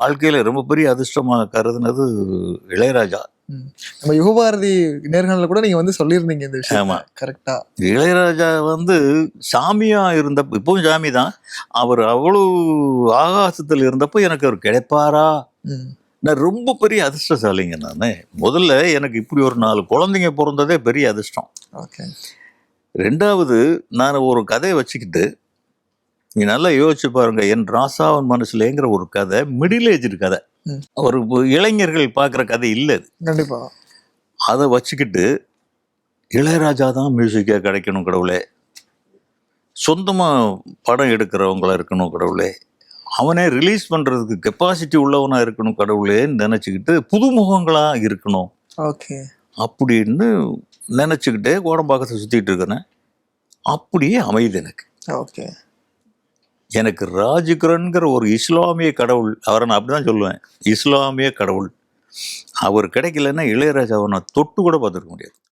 வாழ்க்கையில ரொம்ப பெரிய அதிர்ஷ்டமா கருதுனது இளையராஜா. ம். நம்ம யுகபாரதி நேர்காணல்ல கூட நீங்க வந்து சொல்லியிருந்தீங்க இந்த விஷயத்த. ஆமா. கரெக்ட்டா. இளையராஜா வந்து சாமியா இருந்தப்ப இப்பவும் சாமி தான். அவர் அவ்வளவு ஆகாசத்துல இருந்தப்போ எனக்கு அவர் கிடைப்பாரா? ம். நான் ரொம்ப பெரிய அதிர்ஷ்டசாலிங்க நானு. முதல்ல எனக்கு இப்படி ஒரு 4 குழந்தைங்க பொறந்ததே பெரிய அதிர்ஷ்டம். ஓகே. 2வது நான் ஒரு கதைய வச்சுக்கிட்டு, நீ நல்லா யோசிச்சு பாருங்க. என் ராசாவின் மனசுலேங்கிற ஒரு கதை, மிடில் ஏஜ்டு கதை. ம். ஒரு இளைஞர்கள் பார்க்குற கதை இல்ல அது. கண்டிப்பா. அத வச்சுக்கிட்டு, இளையராஜா தான் மியூசிக்கா கிடைக்கணும் கடவுளே! சொந்தமா படம் எடுக்கிறவங்களா இருக்கணும் கடவுளே! அவனே ரிலீஸ் பண்றதுக்கு கெப்பாசிட்டி உள்ளவனா இருக்கணும் கடவுளேன்னு நெனச்சுக்கிட்டு, புதுமுகங்களா இருக்கணும். ஓகே. அப்படின்னு நெனச்சுக்கிட்டே கோடம்பாக்கத்த சுத்திட்டு இருக்கிறேன். அப்படியே அமையுது எனக்கு. ஓகே. எனக்கு ராஜ்கிரன்ங்கிற ஒரு இஸ்லாமிய கடவுள், அவர நான் அப்படிதான் சொல்லுவேன். இஸ்லாமிய கடவுள். அவர் கிடைக்கலன்னா இளையராஜாவ நான் தொட்டு கூட பார்த்துருக்க முடியாது.